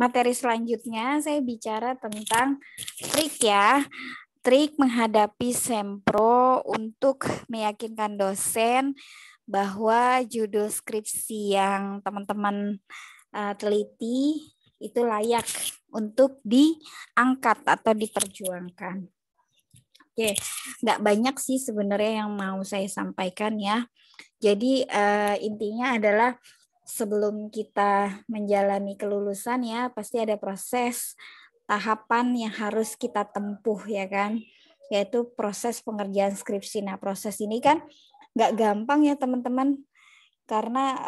materi selanjutnya saya bicara tentang trik ya. Trik menghadapi sempro untuk meyakinkan dosen bahwa judul skripsi yang teman-teman teliti itu layak untuk diangkat atau diperjuangkan. Oke, nggak banyak sih sebenarnya yang mau saya sampaikan ya. Jadi intinya adalah sebelum kita menjalani kelulusan ya, pasti ada proses tahapan yang harus kita tempuh ya kan, yaitu proses pengerjaan skripsi. Nah proses ini kan nggak gampang ya teman-teman, karena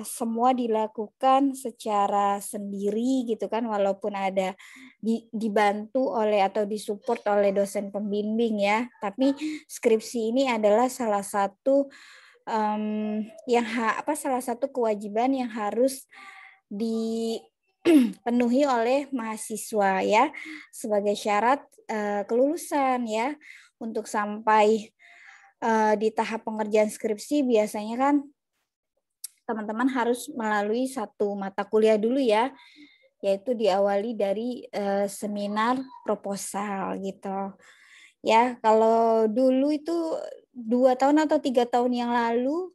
semua dilakukan secara sendiri gitu kan, walaupun ada dibantu oleh atau disupport oleh dosen pembimbing ya, tapi skripsi ini adalah salah satu salah satu kewajiban yang harus dipenuhi oleh mahasiswa ya sebagai syarat kelulusan ya. Untuk sampai di tahap pengerjaan skripsi biasanya kan teman-teman harus melalui satu mata kuliah dulu ya, yaitu diawali dari seminar proposal gitu. Ya, kalau dulu itu 2 tahun atau 3 tahun yang lalu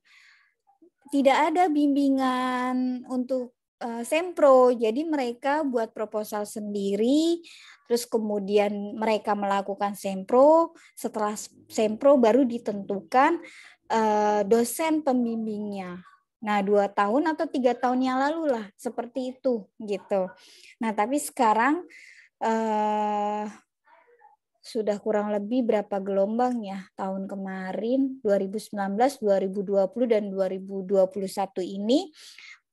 tidak ada bimbingan untuk sempro, jadi mereka buat proposal sendiri, terus kemudian mereka melakukan sempro, setelah sempro baru ditentukan dosen pembimbingnya. Nah, 2 tahun atau 3 tahun yang lalu lah, seperti itu gitu. Nah, tapi sekarang sudah kurang lebih berapa gelombang ya tahun kemarin 2019, 2020 dan 2021 ini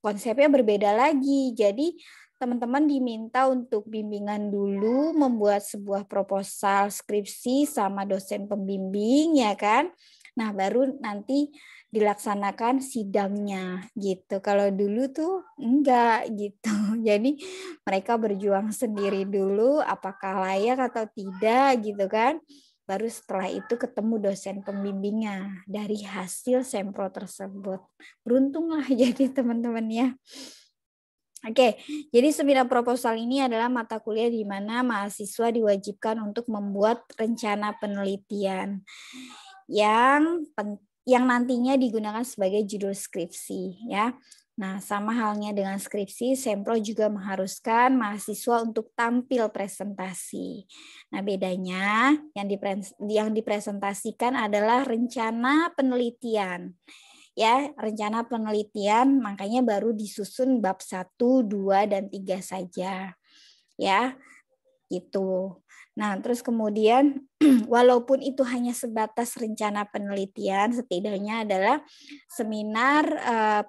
konsepnya berbeda lagi. Jadi teman-teman diminta untuk bimbingan dulu, membuat sebuah proposal skripsi sama dosen pembimbing ya kan. Nah, baru nanti dilaksanakan sidangnya gitu. Kalau dulu tuh enggak gitu. Jadi mereka berjuang sendiri dulu apakah layak atau tidak gitu kan. Baru setelah itu ketemu dosen pembimbingnya dari hasil sempro tersebut. Beruntunglah jadi teman-teman ya. Oke, jadi seminar proposal ini adalah mata kuliah di mana mahasiswa diwajibkan untuk membuat rencana penelitian yang nantinya digunakan sebagai judul skripsi ya. Nah, sama halnya dengan skripsi, Sempro juga mengharuskan mahasiswa untuk tampil presentasi. Nah, bedanya yang dipresentasikan adalah rencana penelitian. Ya, rencana penelitian makanya baru disusun bab 1, 2 dan 3 saja. Ya, gitu. Nah, terus kemudian walaupun itu hanya sebatas rencana penelitian, setidaknya adalah seminar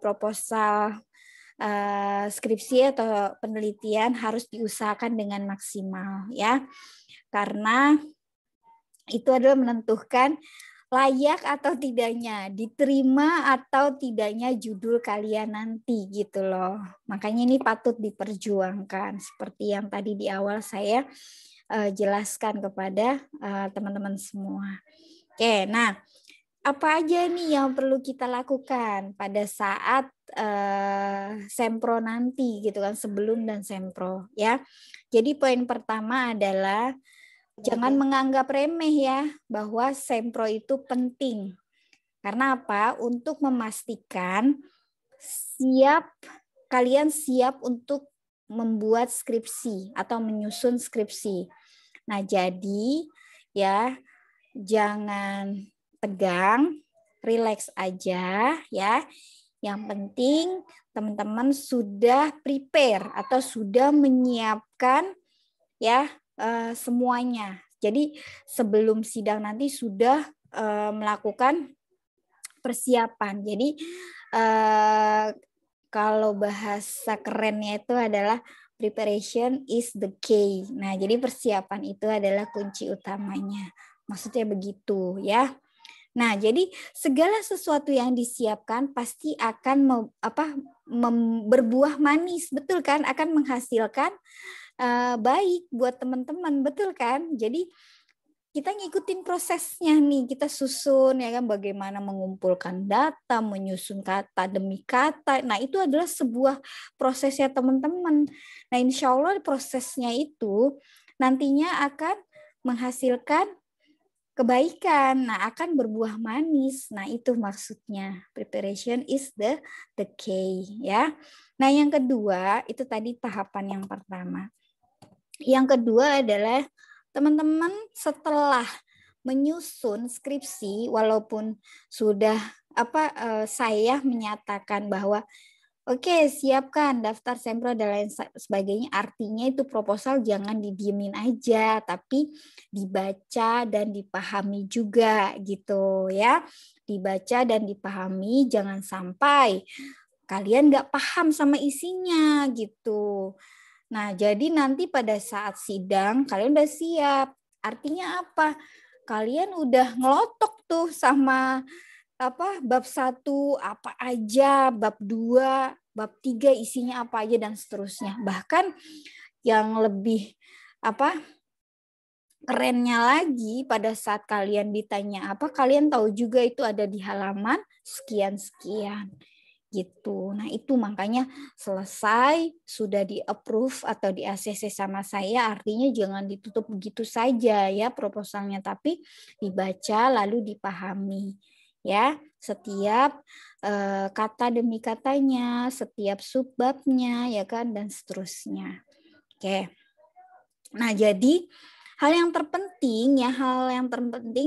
proposal skripsi atau penelitian harus diusahakan dengan maksimal ya. Karena itu adalah menentukan layak atau tidaknya, diterima atau tidaknya judul kalian nanti gitu loh. Makanya ini patut diperjuangkan seperti yang tadi di awal saya jelaskan kepada teman-teman semua. Oke, nah apa aja nih yang perlu kita lakukan pada saat sempro nanti gitu kan, sebelum dan sempro ya. Jadi poin pertama adalah jangan menganggap remeh ya bahwa sempro itu penting. Karena apa? Untuk memastikan kalian siap untuk membuat skripsi atau menyusun skripsi. Nah, jadi ya jangan tegang, relax aja ya. Yang penting teman-teman sudah prepare atau sudah menyiapkan ya semuanya. Jadi sebelum sidang nanti sudah melakukan persiapan. Jadi kalau bahasa kerennya itu adalah preparation is the key. Nah, jadi persiapan itu adalah kunci utamanya. Maksudnya begitu ya. Nah, jadi segala sesuatu yang disiapkan pasti akan berbuah manis, betul kan? Akan menghasilkan baik buat teman-teman, betul kan? Jadi kita ngikutin prosesnya nih, kita susun ya kan, bagaimana mengumpulkan data, menyusun kata demi kata. Nah, itu adalah sebuah prosesnya teman-teman. Nah, insya Allah prosesnya itu nantinya akan menghasilkan kebaikan. Nah, akan berbuah manis. Nah, itu maksudnya. Preparation is the key ya. Nah, yang kedua itu tadi tahapan yang pertama. Yang kedua adalah teman-teman setelah menyusun skripsi, walaupun sudah saya menyatakan bahwa oke, siapkan daftar sempro dan lain sebagainya, artinya itu proposal jangan didiemin aja, tapi dibaca dan dipahami juga gitu ya. Dibaca dan dipahami, jangan sampai kalian nggak paham sama isinya gitu. Nah, jadi nanti pada saat sidang kalian udah siap. Artinya apa? Kalian udah ngelotok tuh sama bab 1 apa aja, bab 2, bab 3 isinya apa aja dan seterusnya. Bahkan yang lebih kerennya lagi pada saat kalian ditanya apa, kalian tahu juga itu ada di halaman sekian-sekian. Gitu. Nah, itu makanya selesai sudah di-approve atau di-ACC sama saya, artinya jangan ditutup begitu saja ya proposalnya, tapi dibaca lalu dipahami ya. Setiap kata demi katanya, setiap subbabnya ya kan dan seterusnya. Oke. Nah, jadi hal yang terpenting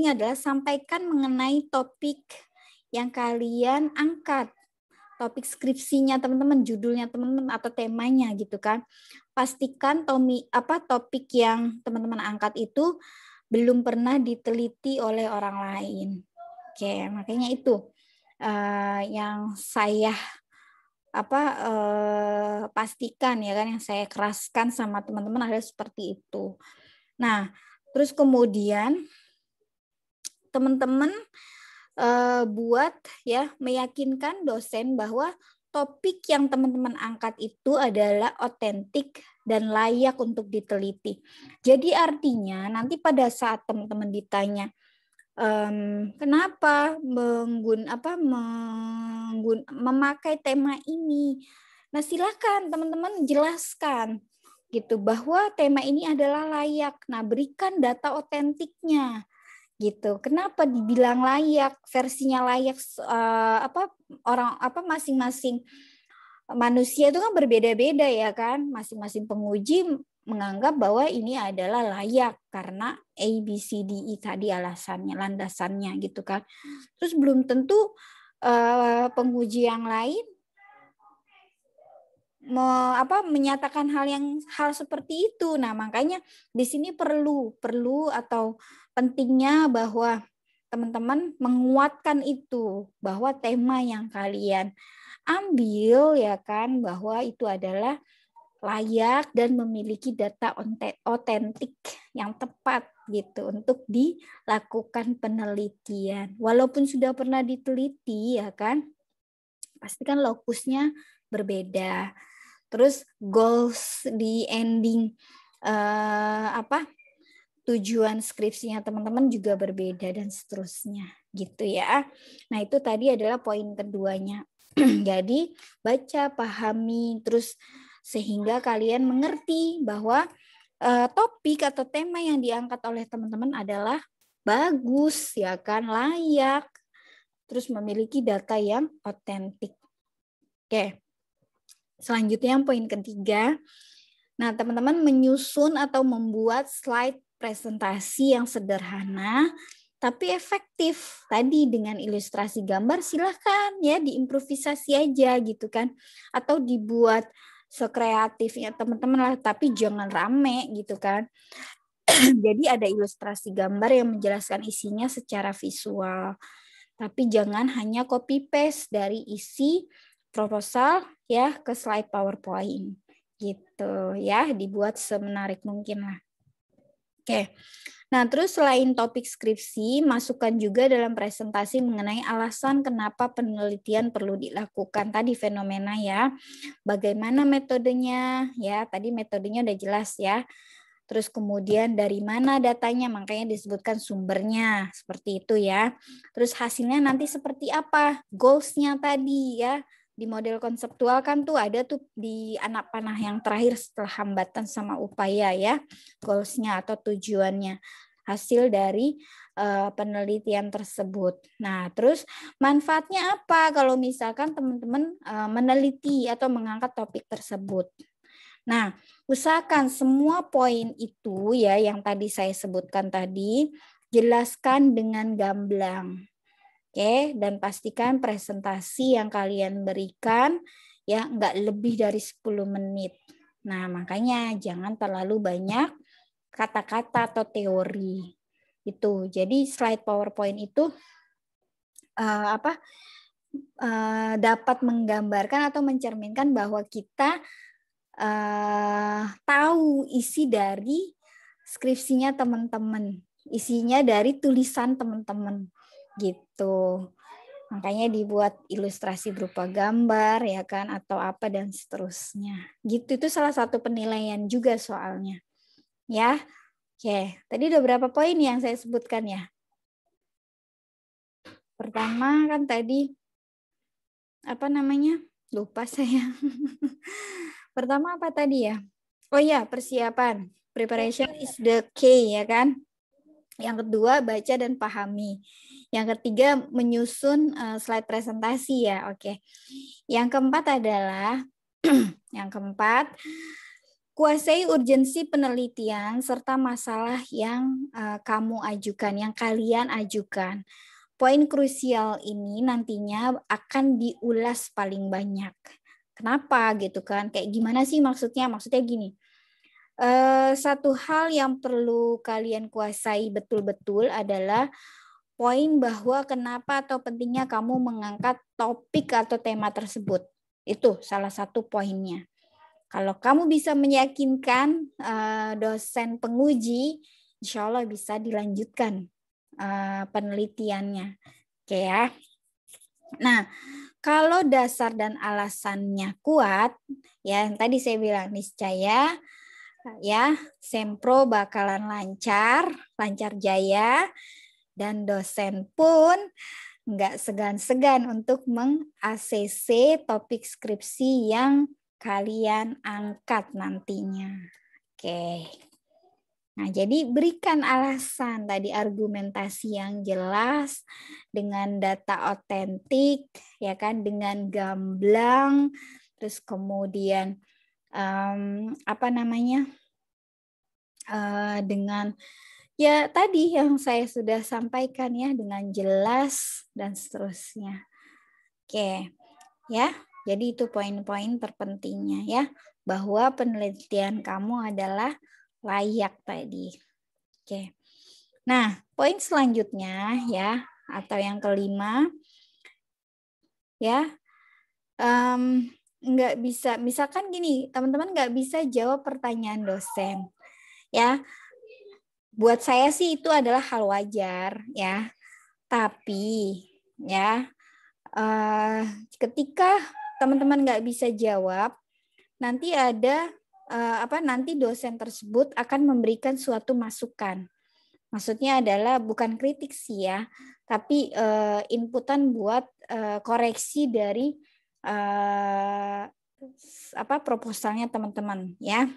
adalah sampaikan mengenai topik yang kalian angkat. Topik skripsinya teman-teman, judulnya teman-teman atau temanya gitu kan. Pastikan topik yang teman-teman angkat itu belum pernah diteliti oleh orang lain. Oke, makanya itu yang saya pastikan ya kan, yang saya keraskan sama teman-teman adalah seperti itu. Nah, terus kemudian teman-teman buat ya meyakinkan dosen bahwa topik yang teman-teman angkat itu adalah otentik dan layak untuk diteliti. Jadi artinya nanti pada saat teman-teman ditanya kenapa memakai tema ini, nah silakan teman-teman jelaskan gitu bahwa tema ini adalah layak. Nah, berikan data otentiknya. Gitu. Kenapa dibilang layak? Versinya layak masing-masing manusia itu kan berbeda-beda ya kan? Masing-masing penguji menganggap bahwa ini adalah layak karena A, B, C, D, E tadi alasannya, landasannya gitu kan. Terus belum tentu penguji yang lain menyatakan hal seperti itu. Nah, makanya di sini perlu atau pentingnya bahwa teman-teman menguatkan itu bahwa tema yang kalian ambil ya kan bahwa itu adalah layak dan memiliki data otentik yang tepat gitu untuk dilakukan penelitian. Walaupun sudah pernah diteliti ya kan, pastikan lokusnya berbeda. Terus goals di ending tujuan skripsinya teman-teman juga berbeda dan seterusnya gitu ya. Nah, itu tadi adalah poin keduanya. Jadi baca, pahami, terus sehingga kalian mengerti bahwa topik atau tema yang diangkat oleh teman-teman adalah bagus ya kan, layak, terus memiliki data yang otentik. Oke. Selanjutnya yang poin ketiga. Nah, teman-teman menyusun atau membuat slide presentasi yang sederhana tapi efektif. Tadi dengan ilustrasi gambar silahkan ya diimprovisasi aja gitu kan. Atau dibuat sekreatifnya teman-teman lah, tapi jangan rame gitu kan. Jadi ada ilustrasi gambar yang menjelaskan isinya secara visual. Tapi jangan hanya copy paste dari isi proposal ya ke slide PowerPoint gitu ya, dibuat semenarik mungkin lah. Oke. Nah, terus selain topik skripsi, masukkan juga dalam presentasi mengenai alasan kenapa penelitian perlu dilakukan. Tadi fenomena ya. Bagaimana metodenya? Ya, tadi metodenya udah jelas ya. terus kemudian dari mana datanya, makanya disebutkan sumbernya, seperti itu ya. Terus hasilnya nanti seperti apa, goals-nya tadi ya. Di model konseptual kan tuh ada tuh di anak panah yang terakhir setelah hambatan sama upaya ya, goals-nya atau tujuannya, hasil dari penelitian tersebut. Nah, terus manfaatnya apa kalau misalkan teman-teman meneliti atau mengangkat topik tersebut? Nah, usahakan semua poin itu ya yang tadi saya sebutkan tadi, jelaskan dengan gamblang. Oke, dan pastikan presentasi yang kalian berikan ya nggak lebih dari 10 menit. Nah, makanya jangan terlalu banyak kata-kata atau teori. Itu. Jadi slide PowerPoint itu dapat menggambarkan atau mencerminkan bahwa kita tahu isi dari skripsinya teman-teman, isinya dari tulisan teman-teman gitu. Makanya dibuat ilustrasi berupa gambar ya kan atau apa dan seterusnya. Gitu, itu salah satu penilaian juga soalnya. Ya. Oke, tadi udah berapa poin yang saya sebutkan ya? Pertama kan tadi apa namanya? Lupa saya. Pertama apa tadi ya? Oh ya, persiapan. Preparation is the key ya kan? Yang kedua, baca dan pahami. Yang ketiga, menyusun slide presentasi ya. Oke. Yang keempat adalah kuasai urgensi penelitian serta masalah yang kamu ajukan, yang kalian ajukan. Poin krusial ini nantinya akan diulas paling banyak. Kenapa gitu kan? Kayak gimana sih maksudnya? Maksudnya gini. Satu hal yang perlu kalian kuasai betul-betul adalah poin bahwa kenapa atau pentingnya kamu mengangkat topik atau tema tersebut. Itu salah satu poinnya. Kalau kamu bisa meyakinkan dosen penguji, insya Allah bisa dilanjutkan penelitiannya. Oke ya. Nah, kalau dasar dan alasannya kuat, ya yang tadi saya bilang niscaya ya sempro bakalan lancar jaya, dan dosen pun nggak segan-segan untuk meng-ACC topik skripsi yang kalian angkat nantinya. Oke. Nah, jadi berikan alasan tadi, argumentasi yang jelas dengan data otentik, ya kan, dengan gamblang, terus kemudian dengan ya tadi yang saya sudah sampaikan ya, dengan jelas dan seterusnya. Oke, ya. Jadi itu poin-poin terpentingnya ya, bahwa penelitian kamu adalah layak tadi. Oke. Nah, poin selanjutnya ya, atau yang kelima ya, nggak bisa, misalkan gini, teman-teman nggak bisa jawab pertanyaan dosen ya. Buat saya sih itu adalah hal wajar ya, tapi ya ketika teman-teman nggak bisa jawab, nanti ada nanti dosen tersebut akan memberikan suatu masukan. Maksudnya adalah bukan kritik sih ya, tapi inputan buat koreksi dari proposalnya teman-teman ya.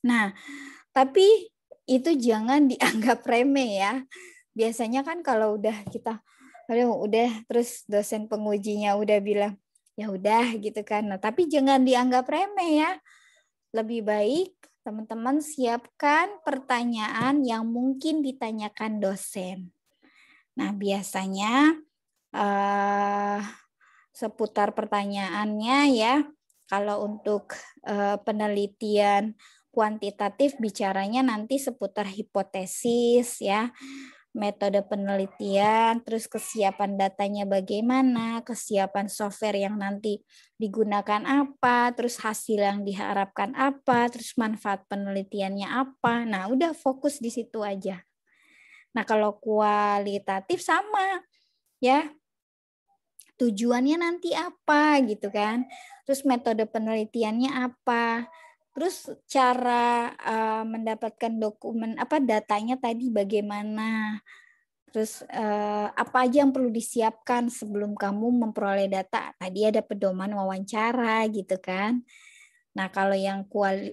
Nah, tapi itu jangan dianggap remeh ya. Biasanya kan kalau udah kita udah terus dosen pengujinya udah bilang ya udah gitu kan. Nah, tapi jangan dianggap remeh ya. Lebih baik teman-teman siapkan pertanyaan yang mungkin ditanyakan dosen. Nah, biasanya seputar pertanyaannya ya. Kalau untuk penelitian kuantitatif bicaranya nanti seputar hipotesis ya, metode penelitian, terus kesiapan datanya bagaimana, kesiapan software yang nanti digunakan apa, terus hasil yang diharapkan apa, terus manfaat penelitiannya apa. Nah, udah fokus di situ aja. Nah, kalau kualitatif sama ya. Tujuannya nanti apa gitu kan. Terus metode penelitiannya apa. Terus cara mendapatkan dokumen datanya tadi bagaimana? Terus apa aja yang perlu disiapkan sebelum kamu memperoleh data? Tadi ada pedoman wawancara gitu kan. Nah, kalau yang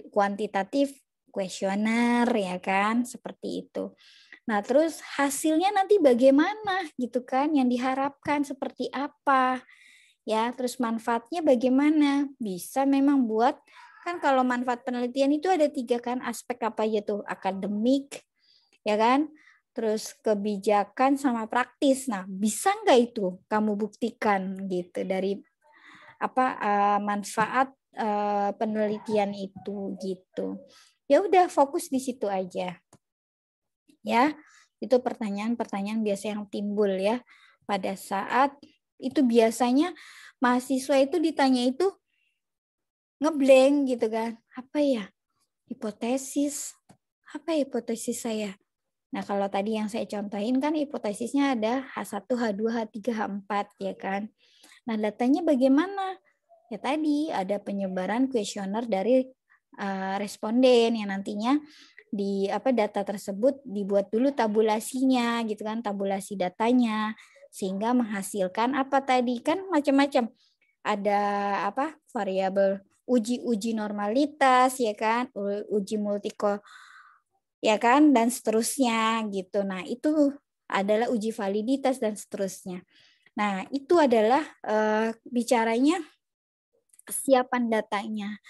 kuantitatif kuesioner ya kan, seperti itu. Nah, terus hasilnya nanti bagaimana gitu kan? Yang diharapkan seperti apa? Ya, terus manfaatnya bagaimana? Bisa memang buat, kan kalau manfaat penelitian itu ada 3 kan, aspek apa aja tuh? Akademik, ya kan? Terus kebijakan sama praktis. Nah, bisa nggak itu kamu buktikan gitu dari manfaat penelitian itu gitu. Ya udah fokus di situ aja. Ya, itu pertanyaan-pertanyaan biasa yang timbul ya pada saat itu. Biasanya mahasiswa itu ditanya itu ngeblank gitu kan. Apa ya? Hipotesis. Apa hipotesis saya? Nah, kalau tadi yang saya contohin kan hipotesisnya ada H1, H2, H3, H4 ya kan. Nah, datanya bagaimana? Ya tadi ada penyebaran kuesioner dari responden yang nantinya di data tersebut dibuat dulu tabulasinya gitu kan, tabulasi datanya sehingga menghasilkan apa tadi kan macam-macam. Ada variabel uji normalitas ya kan, uji multiko ya kan, dan seterusnya gitu. Nah, itu adalah uji validitas dan seterusnya. Nah, itu adalah bicaranya kesiapan datanya.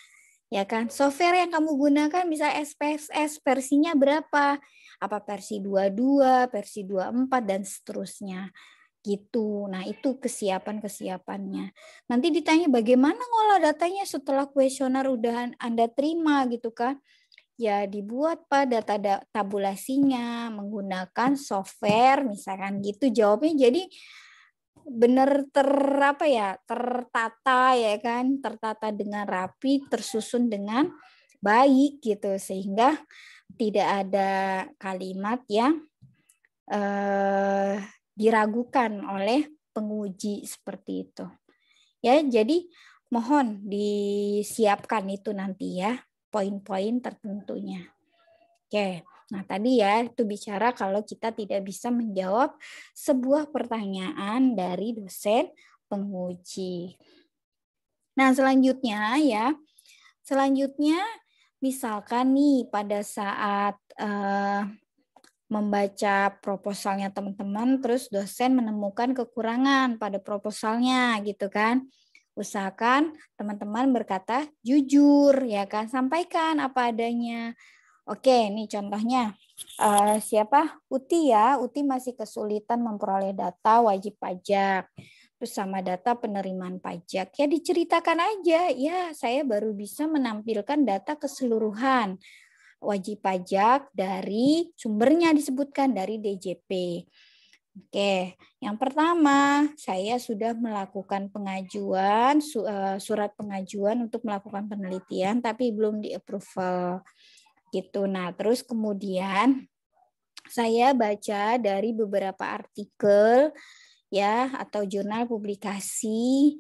Ya kan? Software yang kamu gunakan bisa SPSS versinya berapa? Apa versi 22, versi 24 dan seterusnya. Gitu. Nah, itu kesiapan-kesiapannya. Nanti ditanya bagaimana ngolah datanya setelah kuesioner udah Anda terima gitu kan? Ya dibuat data tabulasinya menggunakan software misalkan gitu jawabnya. Jadi benar tertata ya kan, tertata dengan rapi, tersusun dengan baik gitu sehingga tidak ada kalimat yang diragukan oleh penguji seperti itu. Ya, jadi mohon disiapkan itu nanti ya poin-poin tertentunya. Oke, nah tadi ya itu bicara kalau kita tidak bisa menjawab sebuah pertanyaan dari dosen penguji. Nah selanjutnya misalkan nih pada saat membaca proposalnya teman-teman, terus dosen menemukan kekurangan pada proposalnya gitu kan. Usahakan teman-teman berkata jujur ya kan, sampaikan apa adanya. Oke, ini contohnya siapa? Uti ya. Uti masih kesulitan memperoleh data wajib pajak. Terus sama data penerimaan pajak. Ya diceritakan aja. Ya, saya baru bisa menampilkan data keseluruhan wajib pajak dari sumbernya disebutkan dari DJP. Oke, yang pertama saya sudah melakukan pengajuan, surat pengajuan untuk melakukan penelitian, tapi belum di-approval gitu. Nah, terus kemudian saya baca dari beberapa artikel ya atau jurnal publikasi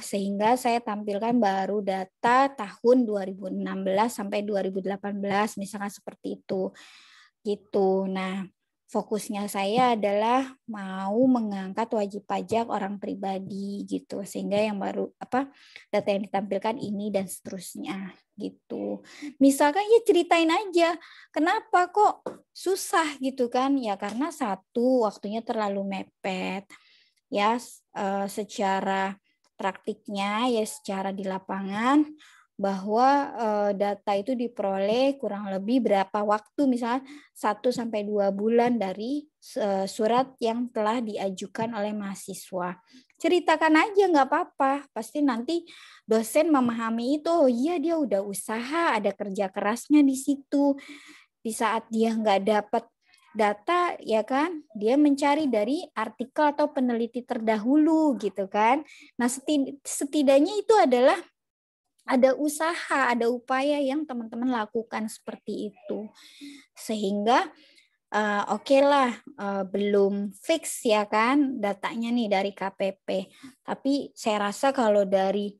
sehingga saya tampilkan baru data tahun 2016 sampai 2018 misalkan seperti itu gitu. Nah, fokusnya saya adalah mau mengangkat wajib pajak orang pribadi gitu sehingga yang baru data yang ditampilkan ini dan seterusnya gitu. Misalkan ya ceritain aja kenapa kok susah gitu kan, ya karena satu waktunya terlalu mepet ya, secara praktiknya ya secara di lapangan bahwa data itu diperoleh kurang lebih berapa waktu, misalnya 1-2 bulan dari surat yang telah diajukan oleh mahasiswa. Ceritakan aja nggak apa-apa, pasti nanti dosen memahami itu, oh iya dia udah usaha, ada kerja kerasnya di situ. Di saat dia nggak dapat data ya kan, dia mencari dari artikel atau peneliti terdahulu gitu kan. Nah setidaknya itu adalah ada usaha, ada upaya yang teman-teman lakukan seperti itu. Sehingga oke lah belum fix ya kan datanya nih dari KPP. Tapi saya rasa kalau dari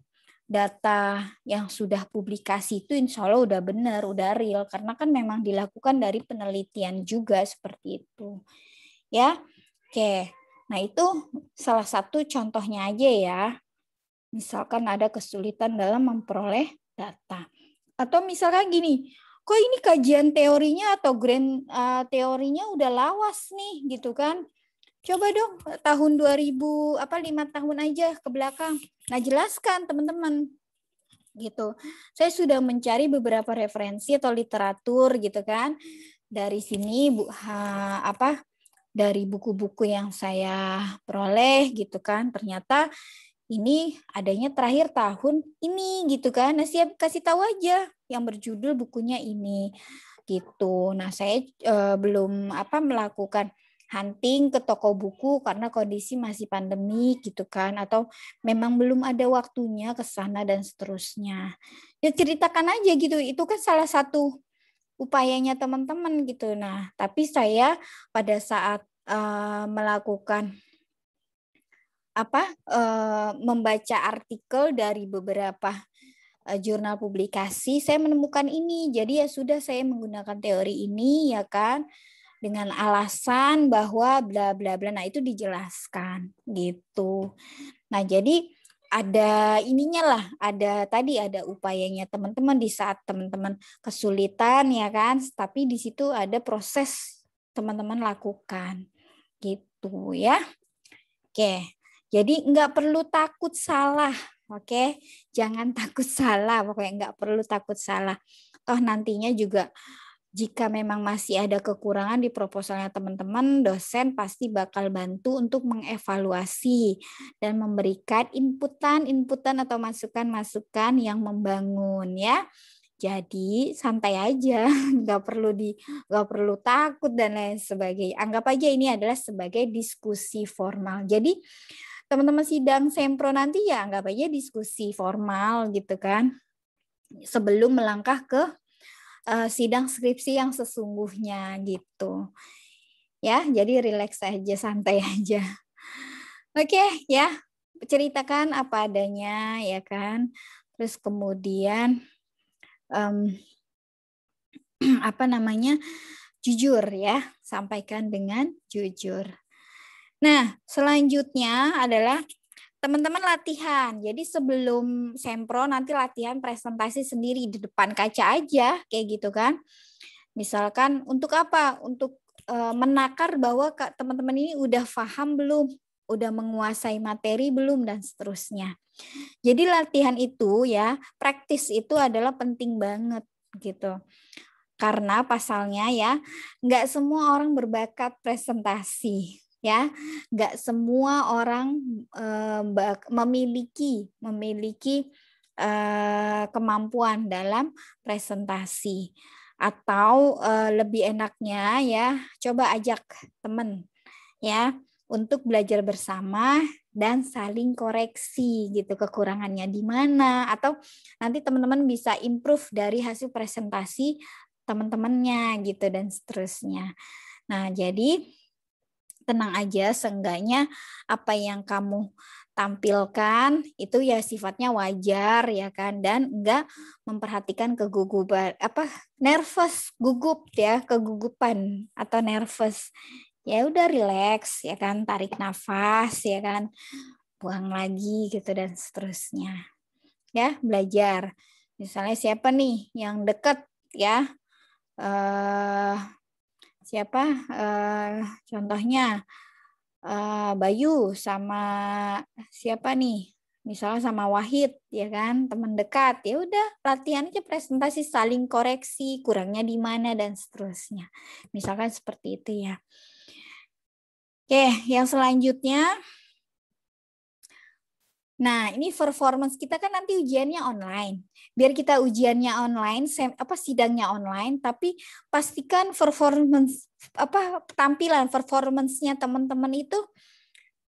data yang sudah publikasi itu insya Allah udah benar, udah real. Karena kan memang dilakukan dari penelitian juga seperti itu. Ya, oke. Nah itu salah satu contohnya aja ya. Misalkan ada kesulitan dalam memperoleh data. Atau misalkan gini, kok ini kajian teorinya atau teorinya udah lawas nih gitu kan. Coba dong tahun 5 tahun aja ke belakang. Nah, jelaskan teman-teman gitu. Saya sudah mencari beberapa referensi atau literatur gitu kan. Dari sini dari buku-buku yang saya peroleh gitu kan. Ternyata ini adanya terakhir tahun ini gitu kan. Nah, siap kasih tahu aja yang berjudul bukunya ini gitu. Nah, saya belum melakukan hunting ke toko buku karena kondisi masih pandemi gitu kan, atau memang belum ada waktunya ke sana dan seterusnya. Ya ceritakan aja gitu. Itu kan salah satu upayanya teman-teman gitu. Nah, tapi saya pada saat melakukan membaca artikel dari beberapa jurnal publikasi, saya menemukan ini. Jadi ya sudah, saya menggunakan teori ini ya kan, dengan alasan bahwa bla bla bla. Nah, itu dijelaskan gitu. Nah, jadi ada ininya lah, ada upayanya teman-teman di saat teman-teman kesulitan ya kan, tapi di situ ada proses teman-teman lakukan gitu ya. Oke. Jadi nggak perlu takut salah, oke? Jangan takut salah, pokoknya nggak perlu takut salah. Toh nantinya juga jika memang masih ada kekurangan di proposalnya teman-teman, dosen pasti bakal bantu untuk mengevaluasi dan memberikan inputan atau masukan-masukan yang membangun ya. Jadi santai aja, nggak perlu takut dan lain sebagainya. Anggap aja ini adalah sebagai diskusi formal. Jadi teman-teman sidang sempro nanti ya anggap aja diskusi formal gitu kan, sebelum melangkah ke sidang skripsi yang sesungguhnya gitu. Ya, jadi rileks aja, santai aja. Oke, ya. Ceritakan apa adanya ya kan. Terus kemudian jujur ya, sampaikan dengan jujur. Nah, selanjutnya adalah teman-teman latihan. Jadi sebelum sempro nanti latihan presentasi sendiri di depan kaca aja, kayak gitu kan. Misalkan untuk apa? Untuk menakar bahwa teman-teman ini udah paham belum, udah menguasai materi belum, dan seterusnya. Jadi latihan itu ya, praktis itu adalah penting banget gitu. Karena pasalnya ya, nggak semua orang berbakat presentasi ya, nggak semua orang memiliki kemampuan dalam presentasi. Atau lebih enaknya ya, coba ajak teman ya untuk belajar bersama dan saling koreksi gitu, kekurangannya di mana, atau nanti teman-teman bisa improve dari hasil presentasi teman-temannya gitu dan seterusnya. Nah, jadi tenang aja, seenggaknya apa yang kamu tampilkan itu ya sifatnya wajar ya kan, dan enggak memperhatikan kegugupan kegugupan atau nervous. Ya udah relax ya kan, tarik nafas ya kan, buang lagi gitu dan seterusnya. Ya, belajar. Misalnya siapa nih yang dekat ya? Contohnya Bayu sama siapa nih, misalnya sama Wahid ya kan, teman dekat. Ya udah latihan aja presentasi, saling koreksi kurangnya di mana dan seterusnya, misalkan seperti itu ya. Oke, yang selanjutnya, nah ini performance kita kan nanti ujiannya online. Biar kita ujiannya online, sidangnya online, tapi pastikan performance-nya teman-teman itu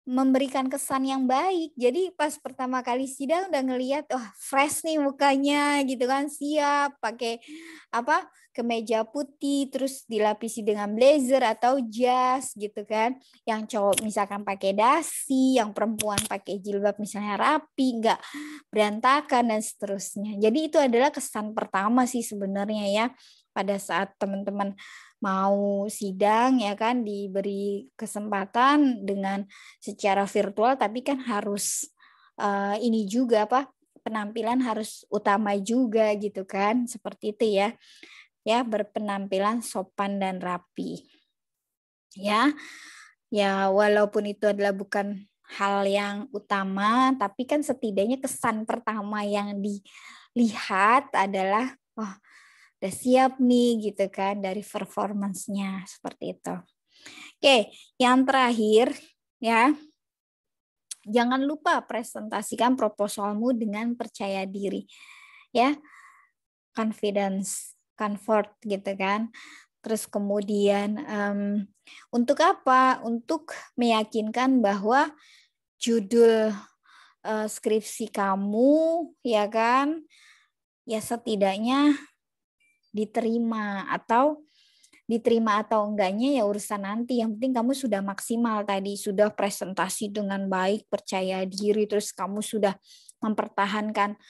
memberikan kesan yang baik. Jadi pas pertama kali sidang udah ngelihat, wah fresh nih mukanya gitu kan, siap pakai apa kemeja putih, terus dilapisi dengan blazer atau jas gitu kan. Yang cowok misalkan pakai dasi, yang perempuan pakai jilbab misalnya rapi, nggak berantakan dan seterusnya. Jadi itu adalah kesan pertama sih sebenarnya ya pada saat teman-teman mau sidang ya kan, diberi kesempatan dengan secara virtual, tapi kan harus ini juga apa penampilan harus utama juga gitu kan, seperti itu ya berpenampilan sopan dan rapi ya walaupun itu adalah bukan hal yang utama, tapi kan setidaknya kesan pertama yang dilihat adalah wah udah siap nih gitu kan dari performance-nya seperti itu. Oke, yang terakhir ya, jangan lupa presentasikan proposalmu dengan percaya diri. Ya, confidence, comfort gitu kan. Terus kemudian untuk apa? Untuk meyakinkan bahwa judul skripsi kamu ya kan, ya setidaknya diterima atau enggaknya ya urusan nanti. Yang penting kamu sudah maksimal tadi, sudah presentasi dengan baik, percaya diri, terus kamu sudah mempertahankan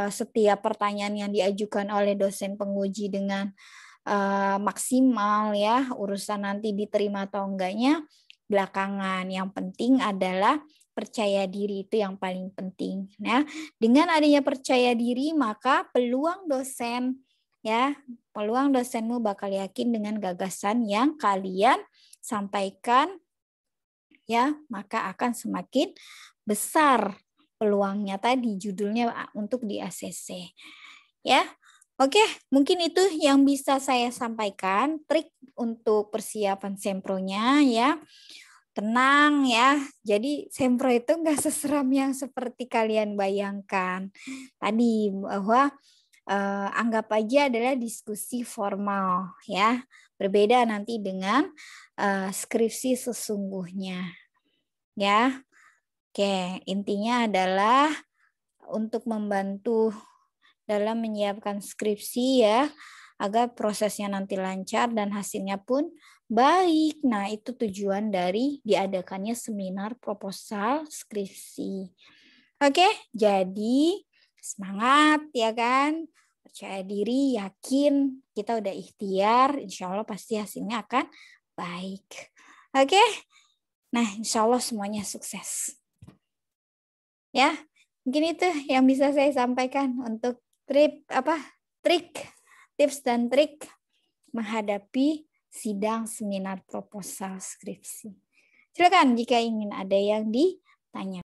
setiap pertanyaan yang diajukan oleh dosen penguji dengan maksimal ya. Urusan nanti diterima atau enggaknya belakangan. Yang penting adalah percaya diri, itu yang paling penting. Nah, dengan adanya percaya diri maka peluang dosenmu bakal yakin dengan gagasan yang kalian sampaikan ya, maka akan semakin besar peluangnya tadi judulnya untuk di ACC. Ya. Oke, mungkin itu yang bisa saya sampaikan, trik untuk persiapan sempronya ya. Tenang ya, jadi sempro itu nggak seseram yang seperti kalian bayangkan. Tadi bahwa anggap aja adalah diskusi formal ya, berbeda nanti dengan skripsi sesungguhnya ya. Oke, intinya adalah untuk membantu dalam menyiapkan skripsi ya, agar prosesnya nanti lancar dan hasilnya pun baik. Nah, itu tujuan dari diadakannya seminar proposal skripsi. Oke, jadi semangat ya kan, percaya diri, yakin, kita udah ikhtiar, insya Allah pasti hasilnya akan baik. Oke, nah insya Allah semuanya sukses. Ya, mungkin itu yang bisa saya sampaikan untuk tips dan trik menghadapi sidang seminar proposal skripsi. Silakan jika ingin ada yang ditanya.